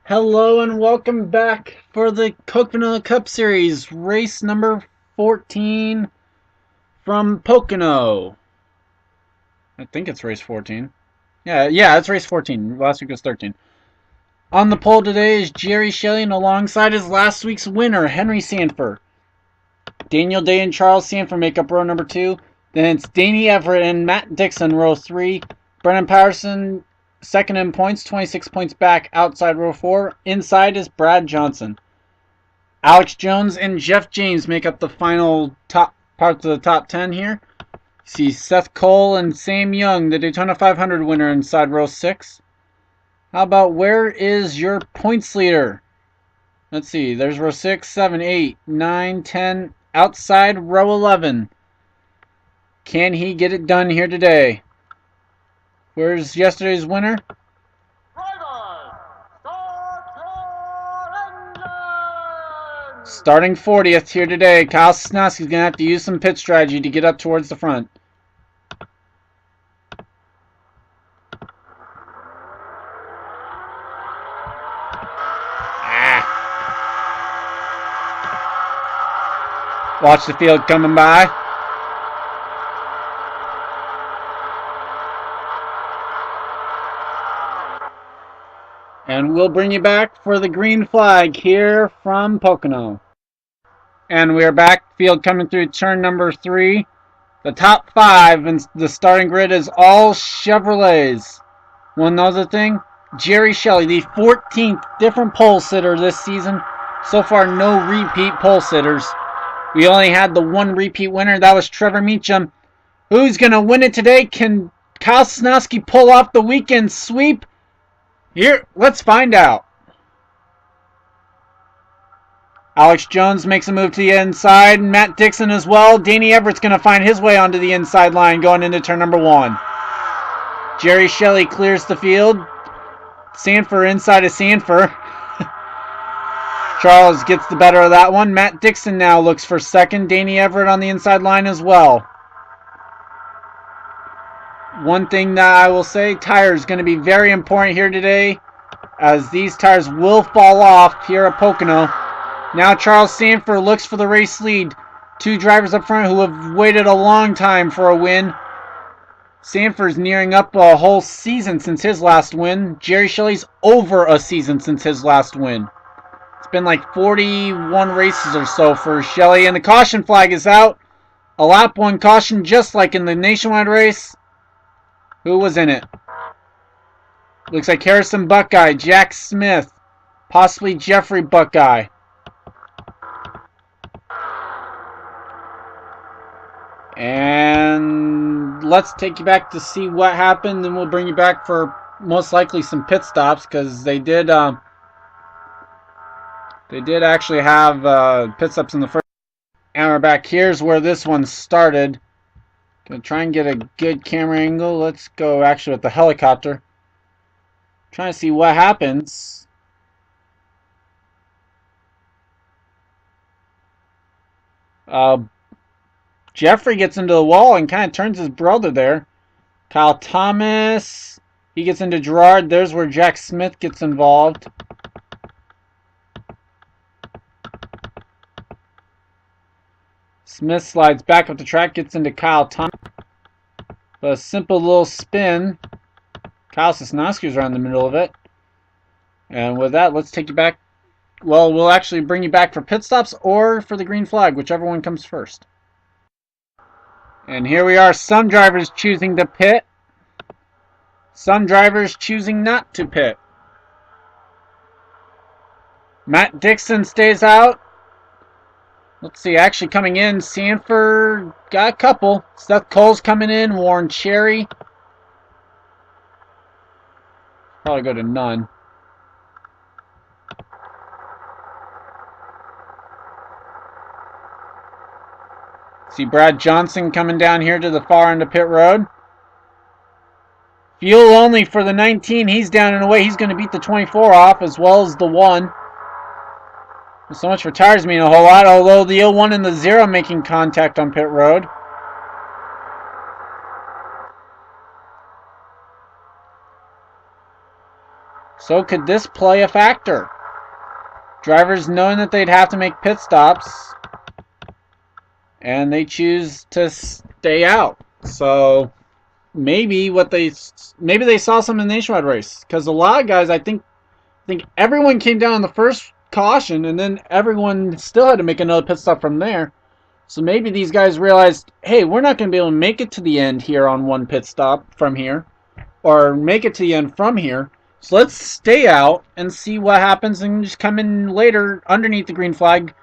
Hello and welcome back for the Coke Vanilla Cup Series, race number 14 from Pocono. I think it's race 14. Yeah, it's race 14. Last week was 13. On the pole today is Jerry Shelley, and alongside his last week's winner, Henry Sanford. Daniel Day and Charles Sanford make up row number 2. Then it's Danny Everett and Matt Dixon, row 3. Brennan Patterson, second in points, 26 points back outside row 4. Inside is Brad Johnson. Alex Jones and Jeff James make up the final top parts of the top 10 here. See Seth Cole and Sam Young, the Daytona 500 winner, inside row 6. How about where is your points leader? Let's see, there's row 6, 7, 8, 9, 10, outside row 11. Can he get it done here today? Where's yesterday's winner? Starting 40th here today, Kyle Sosnowski's going to have to use some pit strategy to get up towards the front. Watch the field coming by. And we'll bring you back for the green flag here from Pocono. And we are back. Field coming through turn number 3. The top 5 in the starting grid is all Chevrolets. One other thing, Jerry Shelley, the 14th different pole sitter this season. So far, no repeat pole sitters. We only had the one repeat winner. That was Trevor Meacham. Who's going to win it today? Can Kyle Sosnowski pull off the weekend sweep? Here, let's find out. Alex Jones makes a move to the inside. Matt Dixon as well. Danny Everett's going to find his way onto the inside line going into turn number 1. Jerry Shelley clears the field. Sanford inside of Sanford. Charles gets the better of that one. Matt Dixon now looks for second. Danny Everett on the inside line as well. One thing that I will say, tires going to be very important here today, as these tires will fall off here at Pocono. Now Charles Sanford looks for the race lead. Two drivers up front who have waited a long time for a win. Sanford's nearing up a whole season since his last win. Jerry Shelley's over a season since his last win. It's been like 41 races or so for Shelley, and the caution flag is out. A lap 1 caution, just like in the nationwide race. Who was in it? Looks like Harrison Buckeye, Jack Smith, possibly Jeffrey Buckeye. And let's take you back to see what happened, and we'll bring you back for most likely some pit stops, because they did actually have pit stops in the first. And we're back. Here's where this one started. Gonna try and get a good camera angle. Let's go actually with the helicopter. Trying to see what happens. Jeffrey gets into the wall and kind of turns his brother there. Kyle Thomas, he gets into Gerard. There's where Jack Smith gets involved. Smith slides back up the track, gets into Kyle Thomas. But a simple little spin. Kyle Sosnowski's around the middle of it. And with that, let's take you back. Well, we'll actually bring you back for pit stops or for the green flag, whichever one comes first. And here we are, some drivers choosing to pit. Some drivers choosing not to pit. Matt Dixon stays out. Let's see, actually coming in, Sanford got a couple. Seth Cole's coming in, Warren Cherry. Probably go to none. See Brad Johnson coming down here to the far end of pit road. Fuel only for the 19. He's down and away. He's going to beat the 24 off as well as the 1. So much for tires mean a whole lot, although the 01 and the 0 making contact on pit road. So could this play a factor? Drivers knowing that they'd have to make pit stops, and they choose to stay out. So maybe they saw something in the nationwide race, because a lot of guys, I think everyone came down on the first caution, and then everyone still had to make another pit stop from there. So maybe these guys realized, hey, we're not going to be able to make it to the end here on one pit stop from here, or make it to the end from here. So let's stay out and see what happens and just come in later underneath the green flag,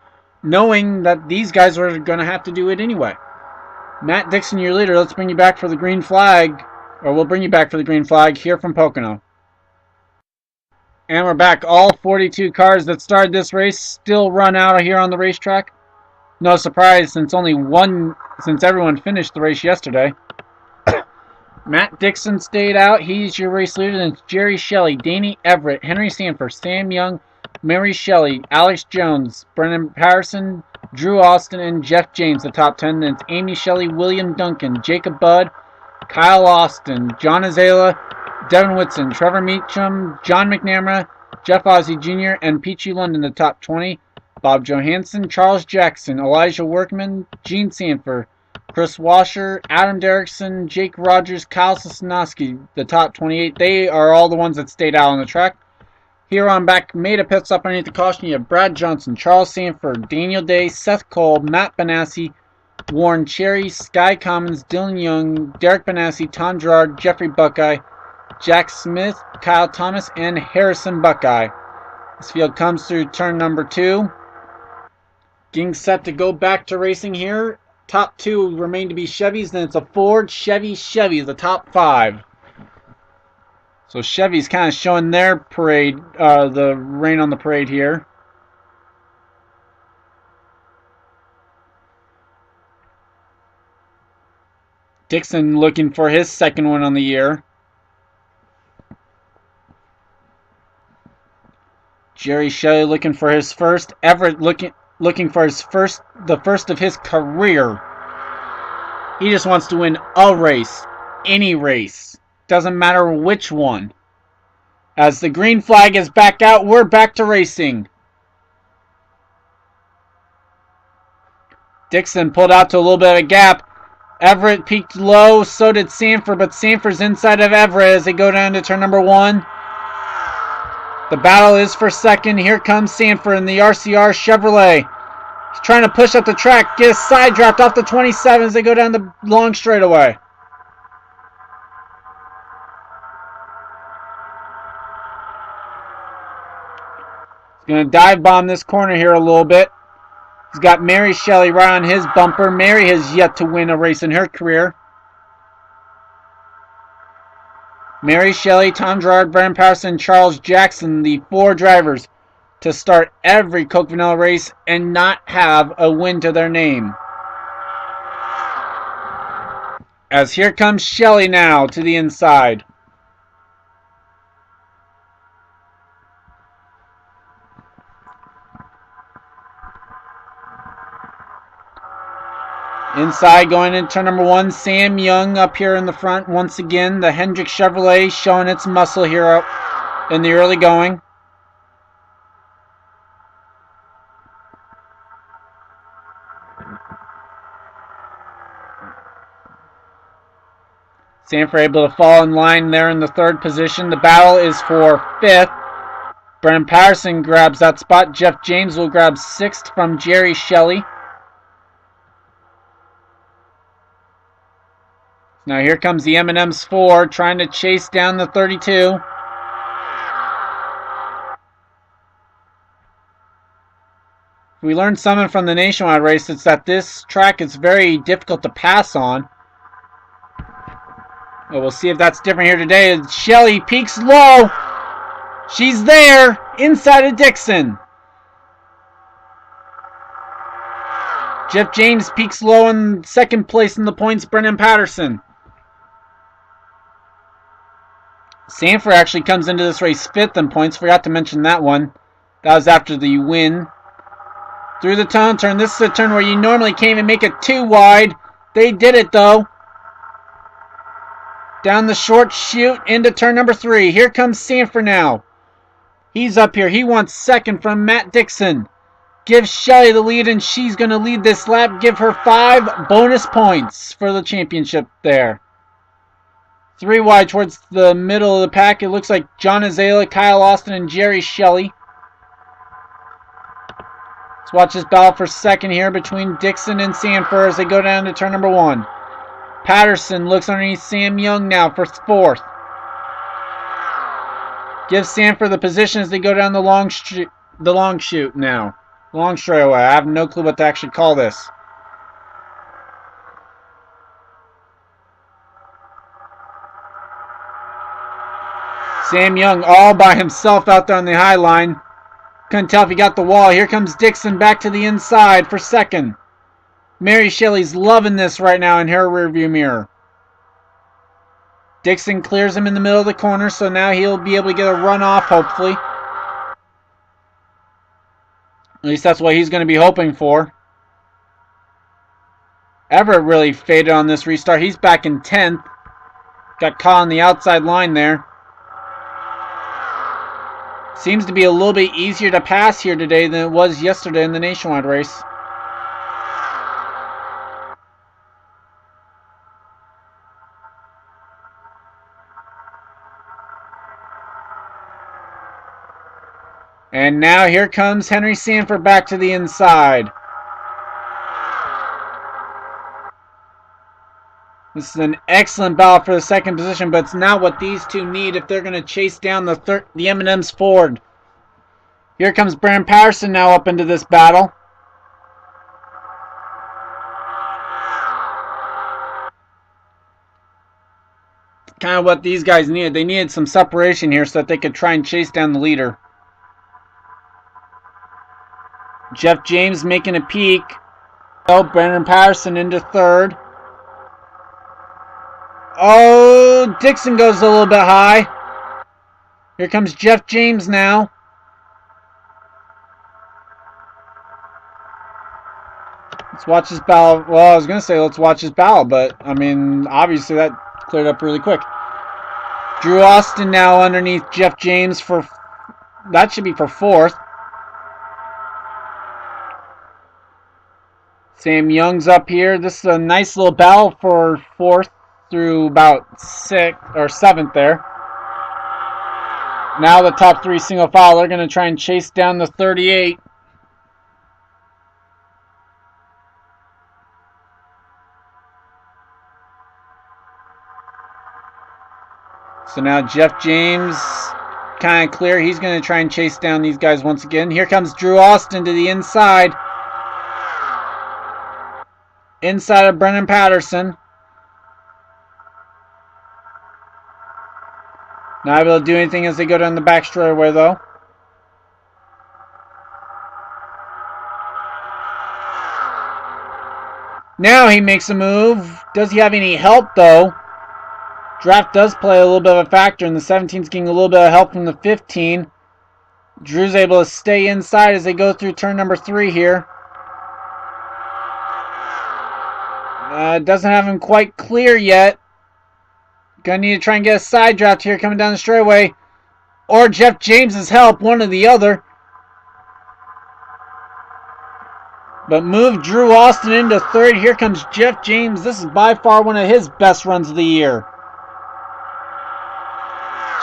knowing that these guys are going to have to do it anyway. Matt Dixon, your leader, let's bring you back for the green flag, or we'll bring you back for the green flag here from Pocono. And we're back. All 42 cars that started this race still run out here on the racetrack. No surprise, since everyone finished the race yesterday. Matt Dixon stayed out. He's your race leader. Then it's Jerry Shelley, Danny Everett, Henry Sanford, Sam Young, Mary Shelley, Alex Jones, Brendan Patterson, Drew Austin, and Jeff James, the top 10. Then it's Amy Shelley, William Duncan, Jacob Budd, Kyle Austin, John Azala, Devin Whitson, Trevor Meacham, John McNamara, Jeff Ozzie Jr., and Peachy London, the top 20. Bob Johansson, Charles Jackson, Elijah Workman, Gene Sanford, Chris Washer, Adam Derrickson, Jake Rogers, Kyle Sosnowski, the top 28. They are all the ones that stayed out on the track. Here on back, made a pit stop underneath the caution. You have Brad Johnson, Charles Sanford, Daniel Day, Seth Cole, Matt Benassi, Warren Cherry, Sky Commons, Dylan Young, Derek Benassi, Tom Gerard, Jeffrey Buckeye, Jack Smith, Kyle Thomas, and Harrison Buckeye. This field comes through turn number 2. Getting set to go back to racing here. Top 2 remain to be Chevys. Then it's a Ford, Chevy, the top 5. So Chevy's kind of showing their parade, the rain on the parade here. Dixon looking for his second one on the year. Jerry Shelley looking for his first. Everett looking for the first of his career. He just wants to win a race, any race. Doesn't matter which one. As the green flag is back out, we're back to racing. Dixon pulled out to a little bit of a gap. Everett peaked low, so did Sanford, but Sanford's inside of Everett as they go down to turn number 1. The battle is for second. Here comes Sanford in the RCR Chevrolet. He's trying to push up the track, get a side draft off the 27 as they go down the long straightaway. He's going to dive bomb this corner here a little bit. He's got Mary Shelley right on his bumper. Mary has yet to win a race in her career. Mary Shelley, Tom Gerard, Brendan Patterson, Charles Jackson, the 4 drivers to start every Coke Vanilla race and not have a win to their name. As here comes Shelley now to the inside. Inside going into turn number 1, Sam Young up here in the front once again. The Hendrick Chevrolet showing its muscle here up in the early going. Sanford able to fall in line there in the 3rd position. The battle is for 5th. Brendan Patterson grabs that spot. Jeff James will grab 6th from Jerry Shelley. Now here comes the M&M's 4 trying to chase down the 32. If we learned something from the nationwide race, it's that this track is very difficult to pass on. Well, we'll see if that's different here today. Shelley peaks low. She's there inside of Dixon. Jeff James peaks low in 2nd place in the points. Brendan Patterson. Sanford actually comes into this race 5th in points. Forgot to mention that one. That was after the win. Through the tunnel turn. This is a turn where you normally can't even make it too wide. They did it though. Down the short chute into turn number 3. Here comes Sanford now. He's up here. He wants second from Matt Dixon. Gives Shelley the lead, and she's going to lead this lap. Give her 5 bonus points for the championship there. 3 wide towards the middle of the pack. It looks like John Azalea, Kyle Austin, and Jerry Shelley. Let's watch this battle for second here between Dixon and Sanford as they go down to turn number 1. Patterson looks underneath Sam Young now for 4th. Gives Sanford the position as they go down the long chute now. Long straightaway. I have no clue what to actually call this. Sam Young all by himself out there on the high line. Couldn't tell if he got the wall. Here comes Dixon back to the inside for second. Mary Shelley's loving this right now in her rearview mirror. Dixon clears him in the middle of the corner, so now he'll be able to get a run off, hopefully. At least that's what he's going to be hoping for. Everett really faded on this restart. He's back in 10th. Got caught on the outside line there. Seems to be a little bit easier to pass here today than it was yesterday in the nationwide race. And now here comes Henry Sanford back to the inside. This is an excellent battle for the second position, but it's not what these two need if they're going to chase down the M&M's Ford. Here comes Brandon Patterson now up into this battle. Kind of what these guys needed. They needed some separation here so that they could try and chase down the leader. Jeff James making a peek. Oh, Brandon Patterson into 3rd. Oh, Dixon goes a little bit high. Here comes Jeff James now. Let's watch this battle. Well, I was going to say let's watch this battle, but, I mean, obviously that cleared up really quick. Drew Austin now underneath Jeff James for... That should be for 4th. Sam Young's up here. This is a nice little battle for 4th through about 6th or 7th there. Now the top 3 single file. They're going to try and chase down the 38. So now Jeff James kind of clear. He's going to try and chase down these guys once again. Here comes Drew Austin to the inside. Inside of Brennan Patterson. Not able to do anything as they go down the back straightaway though. Now he makes a move. Does he have any help though? Draft does play a little bit of a factor, and the 17's getting a little bit of help from the 15. Drew's able to stay inside as they go through turn number 3 here. Doesn't have him quite clear yet. Gonna need to try and get a side draft here coming down the straightaway. Or Jeff James's help, one or the other. But move Drew Austin into 3rd. Here comes Jeff James. This is by far one of his best runs of the year.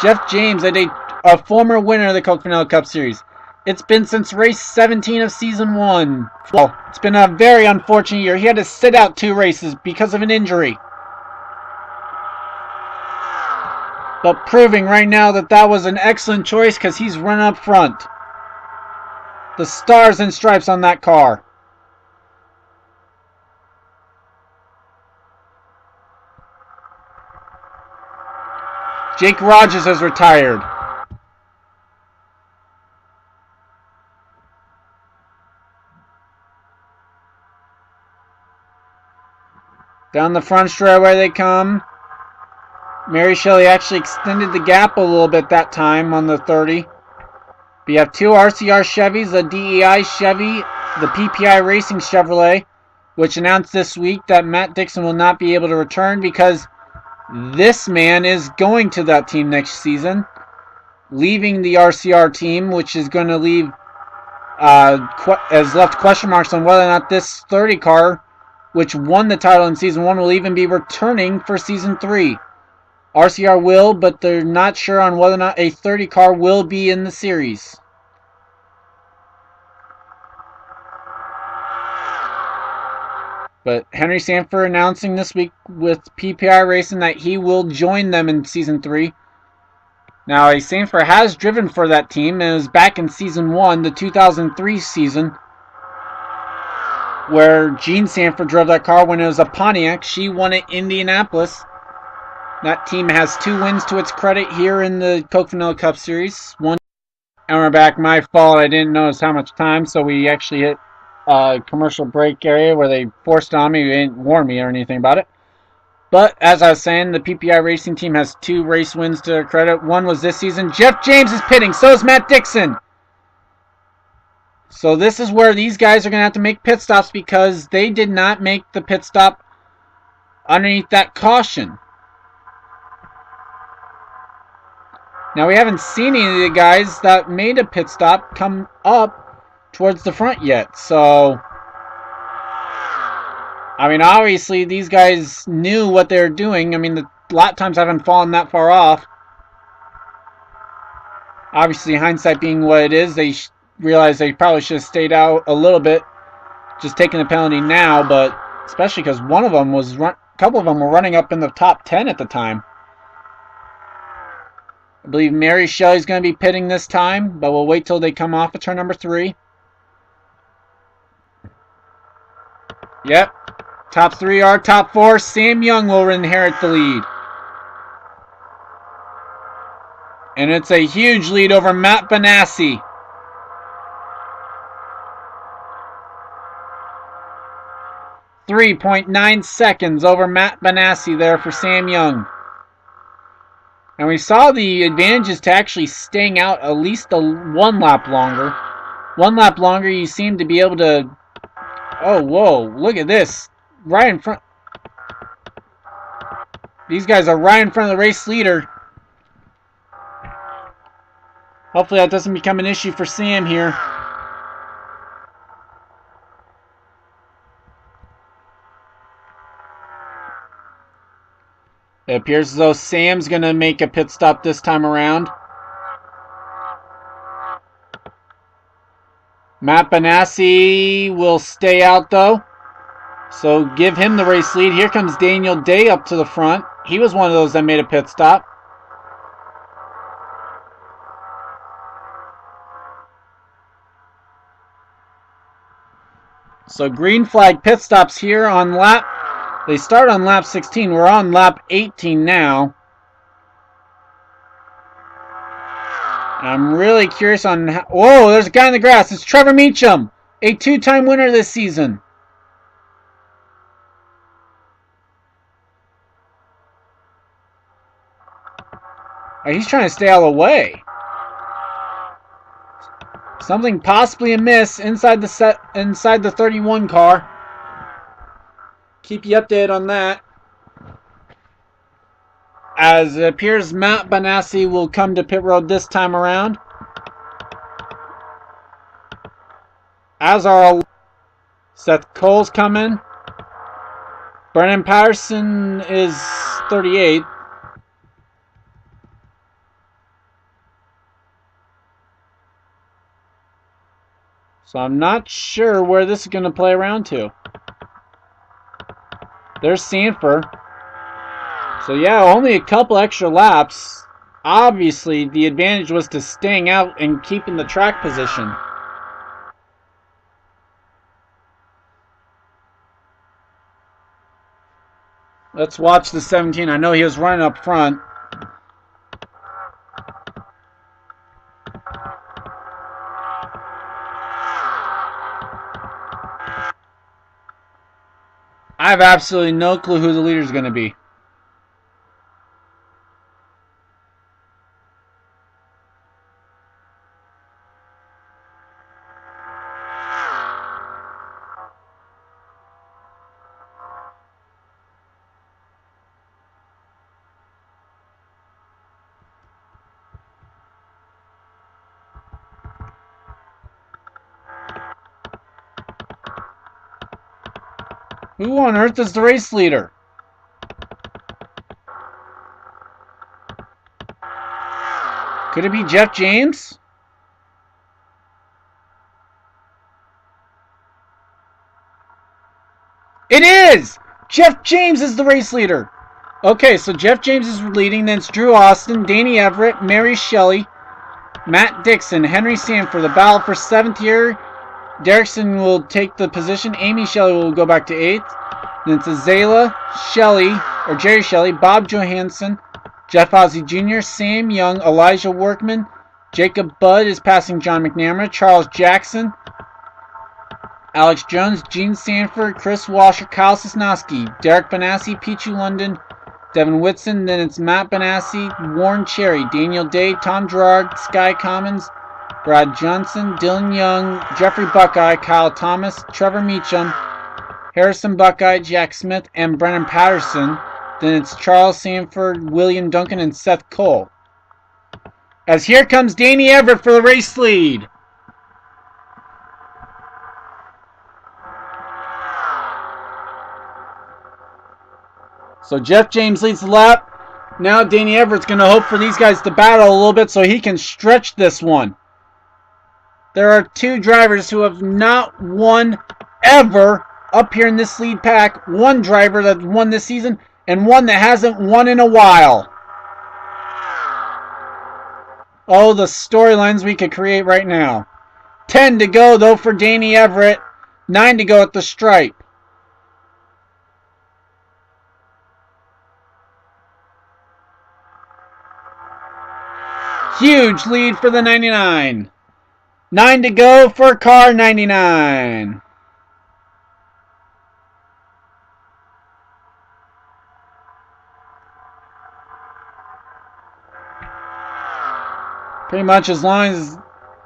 Jeff James, a former winner of the Coke Vanilla Cup Series. It's been since race 17 of season 1. Well, it's been a very unfortunate year. He had to sit out 2 races because of an injury. But proving right now that that was an excellent choice because he's running up front. The stars and stripes on that car. Jake Rogers has retired. Down the front straightaway they come. Mary Shelley actually extended the gap a little bit that time on the 30. We have 2 RCR Chevys, a DEI Chevy, the PPI Racing Chevrolet, which announced this week that Matt Dixon will not be able to return because this man is going to that team next season. leaving the RCR team, which is going to leave has left question marks on whether or not this 30 car, which won the title in Season 1, will even be returning for Season 3. RCR will, but they're not sure on whether or not a 30 car will be in the series. But Henry Sanford announcing this week with PPI Racing that he will join them in Season 3. Now, Sanford has driven for that team and was back in Season 1, the 2003 season, where Gene Sanford drove that car when it was a Pontiac. She won at Indianapolis. That team has 2 wins to its credit here in the Coke Vanilla Cup Series. One, and we're back. My fault. I didn't notice how much time, so we actually hit a commercial break area where they forced it on me. They didn't warn me or anything about it. But as I was saying, the PPI Racing team has 2 race wins to their credit. One was this season. Jeff James is pitting. So is Matt Dixon. So this is where these guys are going to have to make pit stops because they did not make the pit stop underneath that caution. Now, we haven't seen any of the guys that made a pit stop come up towards the front yet. So, I mean, obviously, these guys knew what they were doing. I mean, a lot of times I haven't fallen that far off. Obviously, hindsight being what it is, they realized they probably should have stayed out a little bit, just taking the penalty now, but especially because one of them was, a couple of them were running up in the top 10 at the time. I believe Mary Shelley's going to be pitting this time, but we'll wait till they come off of turn number 3. Yep. Top 3 are top 4. Sam Young will inherit the lead. And it's a huge lead over Matt Benassi. .9 seconds over Matt Benassi there for Sam Young. And we saw the advantages to actually staying out at least one lap longer. One lap longer, you seem to be able to... Oh, whoa, look at this. Right in front. These guys are right in front of the race leader. Hopefully that doesn't become an issue for Sam here. It appears as though Sam's going to make a pit stop this time around. Matt Benassi will stay out though. So give him the race lead. Here comes Daniel Day up to the front. He was one of those that made a pit stop. So green flag pit stops here on lap. They start on lap 16. We're on lap 18 now. I'm really curious on how... Whoa, there's a guy in the grass. It's Trevor Meacham, a 2-time winner this season. Oh, he's trying to stay out of the way. Something possibly amiss inside the 31 car. Keep you updated on that. As it appears Matt Benassi will come to pit road this time around. As are Seth Cole's coming. Brennan Patterson is 38. So I'm not sure where this is going to play around to. There's Sanford. So yeah, only a couple extra laps. Obviously, the advantage was to staying out and keeping the track position. Let's watch the 17. I know he was running up front. I have absolutely no clue who the leader is going to be. Who on earth is the race leader? Could it be Jeff James? It is! Jeff James is the race leader. Okay, so Jeff James is leading. Then it's Drew Austin, Danny Everett, Mary Shelley, Matt Dixon, Henry Sanford. The battle for 7th year. Derrickson will take the position. Amy Shelley will go back to 8th. Then it's Azalea Shelley, or Jerry Shelley, Bob Johansson, Jeff Ozzie Jr., Sam Young, Elijah Workman, Jacob Budd is passing John McNamara, Charles Jackson, Alex Jones, Gene Sanford, Chris Washer, Kyle Sosnowski, Derek Benassi, Pichu London, Devin Whitson. Then it's Matt Benassi, Warren Cherry, Daniel Day, Tom Gerard, Sky Commons, Brad Johnson, Dylan Young, Jeffrey Buckeye, Kyle Thomas, Trevor Meacham, Harrison Buckeye, Jack Smith, and Brennan Patterson. Then it's Charles Sanford, William Duncan, and Seth Cole. As here comes Danny Everett for the race lead. So Jeff James leads the lap. Now Danny Everett's going to hope for these guys to battle a little bit so he can stretch this one. There are 2 drivers who have not won ever up here in this lead pack. One driver that won this season and one that hasn't won in a while. Oh, the storylines we could create right now. 10 to go though for Danny Everett. 9 to go at the stripe. Huge lead for the 99. 9 to go for car 99. Pretty much as long as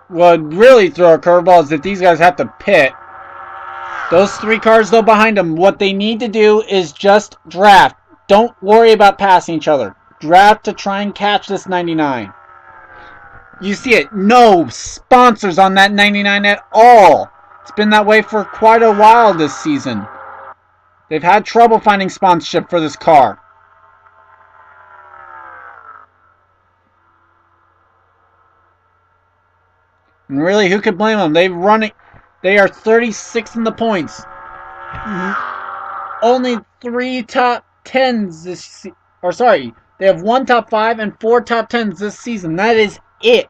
what would really throw a curveball is if these guys have to pit. Those 3 cars though behind them, what they need to do is just draft. Don't worry about passing each other. Draft to try and catch this 99. You see it. No sponsors on that 99 at all. It's been that way for quite a while this season. They've had trouble finding sponsorship for this car. And really, who could blame them? They are 36th in the points. Only 3 top 10s this season. Or sorry, they have 1 top 5 and 4 top 10s this season. That is it.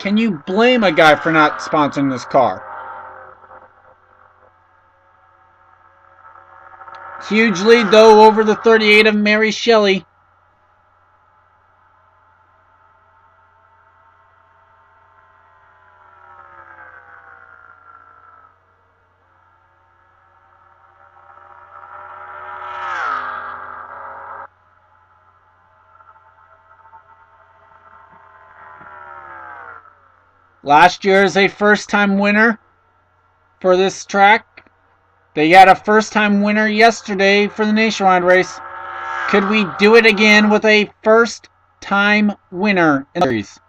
Can you blame a guy for not sponsoring this car? Huge lead though over the 38 of Mary Shelley. Last year is a first-time winner for this track. They got a first-time winner yesterday for the nationwide race. Could we do it again with a first-time winner in the series?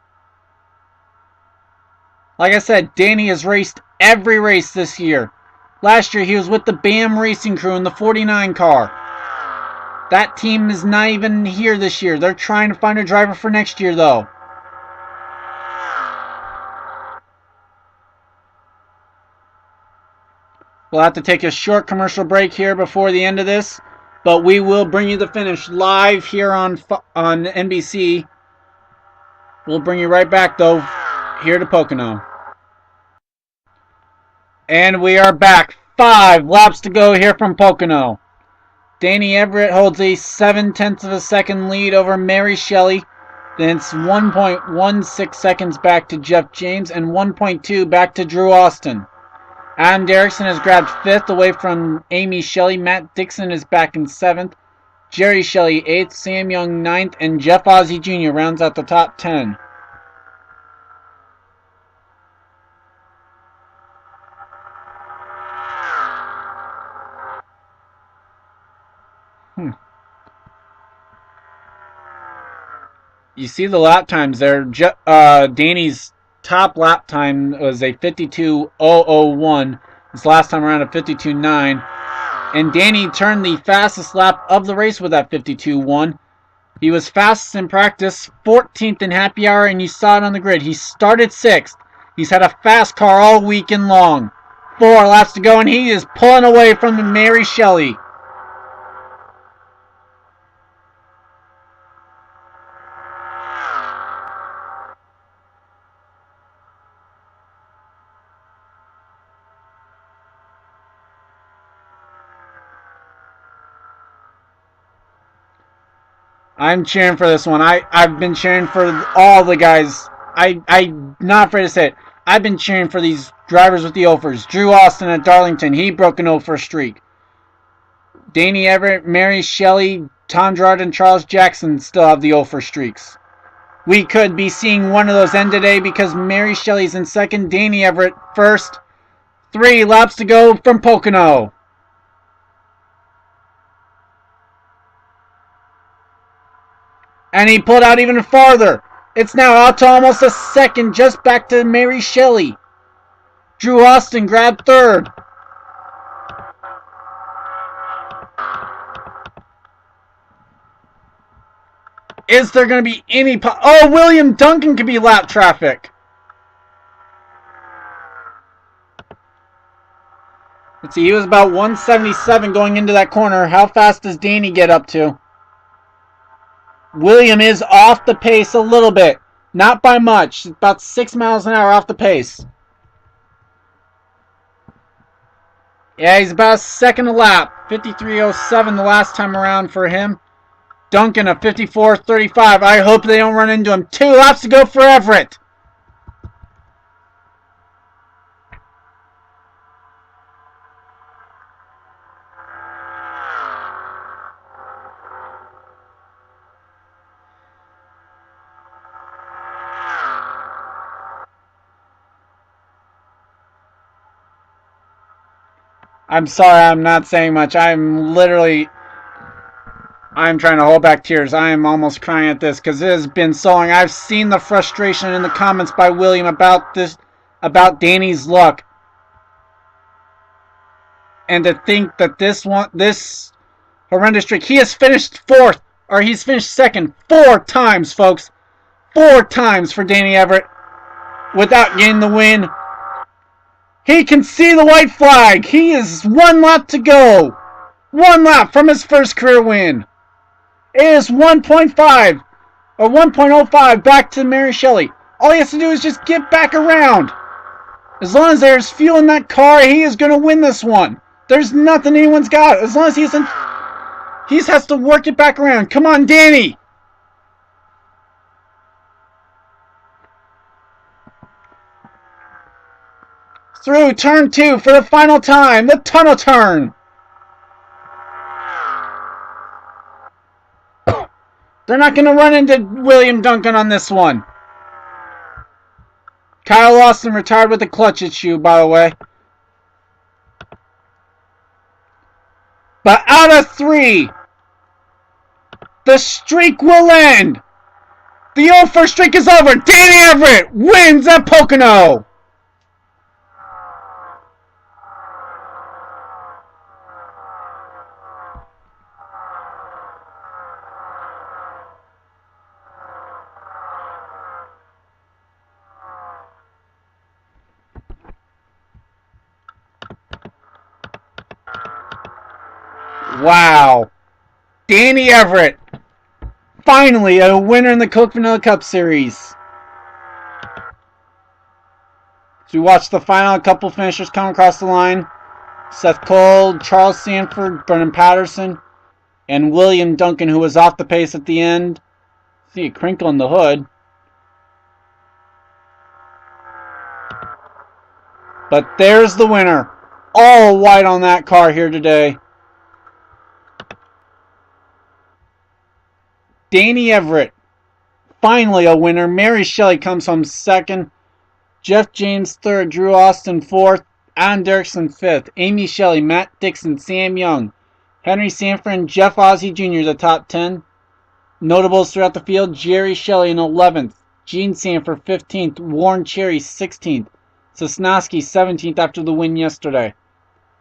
Like I said, Danny has raced every race this year. Last year he was with the BAM Racing Crew in the 49 car. That team is not even here this year. They're trying to find a driver for next year though. We'll have to take a short commercial break here before the end of this, but we will bring you the finish live here on NBC. We'll bring you right back, though, here to Pocono. And we are back. 5 laps to go here from Pocono. Danny Everett holds a 0.7 of a second lead over Mary Shelley. Then it's 1.16 seconds back to Jeff James and 1.2 back to Drew Austin. Adam Derrickson has grabbed 5th away from Amy Shelley. Matt Dixon is back in 7th. Jerry Shelley 8th. Sam Young 9th. And Jeff Ozzie Jr. rounds out the top 10. You see the lap times there. Danny's top lap time was a 52.001. His last time around a 52.9. And Danny turned the fastest lap of the race with that 52.1. He was fastest in practice, 14th in happy hour, and you saw it on the grid. He started 6th. He's had a fast car all weekend long. 4 laps to go, and he is pulling away from Mary Shelley. I'm cheering for this one. I've been cheering for all the guys. I'm not afraid to say it. I've been cheering for these drivers with the offers. Drew Austin at Darlington, he broke an offer streak. Danny Everett, Mary Shelley, Tom Gerard, and Charles Jackson still have the offer streaks. We could be seeing one of those end today because Mary Shelley's in second, Danny Everett first. 3 laps to go from Pocono. And he pulled out even farther. It's now out to almost a second, just back to Mary Shelley. Drew Austin grabbed third. Is there going to be any... Oh, William Duncan could be lap traffic. Let's see, he was about 177 going into that corner. How fast does Danny get up to? William is off the pace a little bit. Not by much. About 6 miles an hour off the pace. Yeah, he's about a second a lap. 53.07 the last time around for him. Duncan a 54.35. I hope they don't run into him. 2 laps to go for Everett. I'm sorry, I'm not saying much. I'm trying to hold back tears. I am almost crying at this because it has been so long. I've seen the frustration in the comments by William about Danny's luck. And to think that this horrendous streak, he has finished he's finished second 4 times, folks. 4 times for Danny Everett without getting the win. He can see the white flag. He is 1 lap to go. 1 lap from his first career win. It is 1.5 or 1.05 back to Mary Shelley. All he has to do is just get back around. As long as there's fuel in that car, he is going to win this one. There's nothing anyone's got. As long as he has to work it back around. Come on, Danny. Through turn 2 for the final time. The tunnel turn. They're not going to run into William Duncan on this one. Kyle Lawson retired with a clutch issue, by the way. But out of 3, the streak will end. The 0-1 streak is over. Danny Everett wins at Pocono. Wow. Danny Everett. Finally a winner in the Coke Vanilla Cup Series. So we watched the final couple finishers come across the line. Seth Cole, Charles Sanford, Brennan Patterson, and William Duncan, who was off the pace at the end. See a crinkle in the hood. But there's the winner. All white on that car here today. Danny Everett, finally a winner. Mary Shelley comes home second. Jeff James third. Drew Austin fourth. Adam Derrickson fifth. Amy Shelley, Matt Dixon, Sam Young, Henry Sanford, and Jeff Ozzie Jr. the top 10. Notables throughout the field: Jerry Shelley in 11th. Gene Sanford 15th. Warren Cherry 16th. Sosnowski 17th after the win yesterday.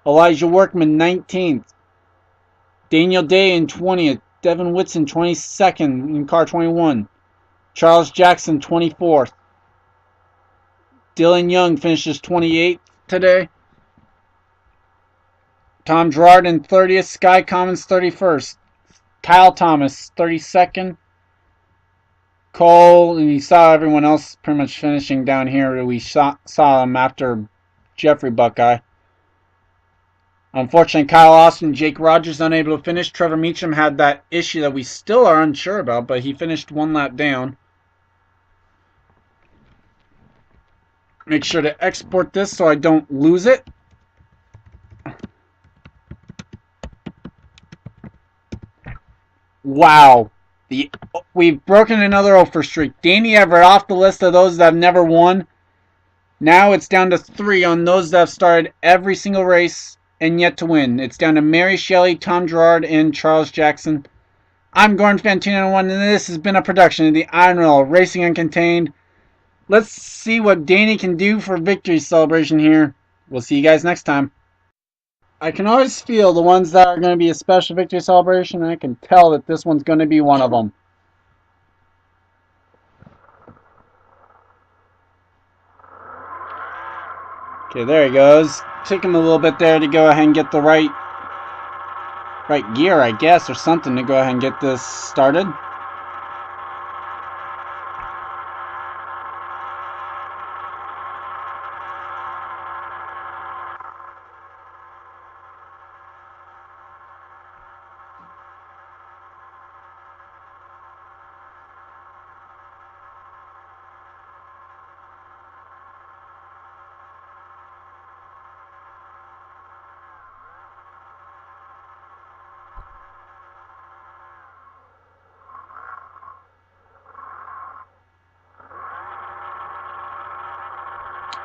Elijah Workman 19th. Daniel Day in 20th. Devin Whitson 22nd in car 21. Charles Jackson 24th. Dylan Young finishes 28th today. Tom Gerard in 30th. Sky Commons 31st. Kyle Thomas 32nd. Cole, and you saw everyone else pretty much finishing down here. We saw them after Jeffrey Buckeye. Unfortunately, Kyle Austin and Jake Rogers unable to finish. Trevor Meacham had that issue that we still are unsure about, but he finished one lap down. Make sure to export this so I don't lose it. Wow. We've broken another 0 streak. Danny Everett off the list of those that have never won. Now it's down to 3 on those that have started every single race and yet to win. It's down to Mary Shelley, Tom Gerard, and Charles Jackson. I'm Gordon Fantino, and this has been a production of the INORL Racing Uncontained. Let's see what Danny can do for victory celebration here. We'll see you guys next time. I can always feel the ones that are going to be a special victory celebration, and I can tell that this one's going to be one of them. Okay, there he goes. Took him a little bit there to go ahead and get the right gear, I guess, or something to go ahead and get this started.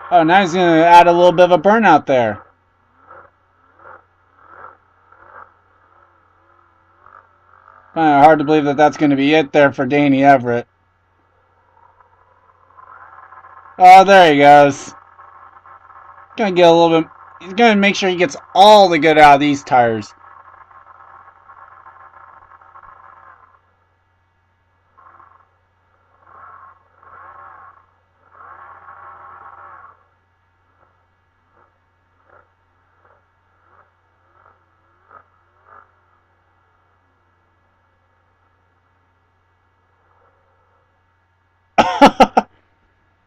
Oh, now he's going to add a little bit of a burnout there. Hard to believe that that's going to be it there for Danny Everett. Oh, there he goes. Going to get a little bit. He's going to make sure he gets all the good out of these tires.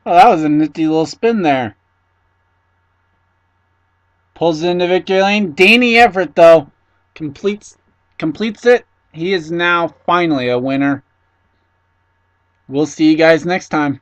Oh, that was a nifty little spin there. Pulls it into victory lane. Danny Everett, though, completes it. He is now finally a winner. We'll see you guys next time.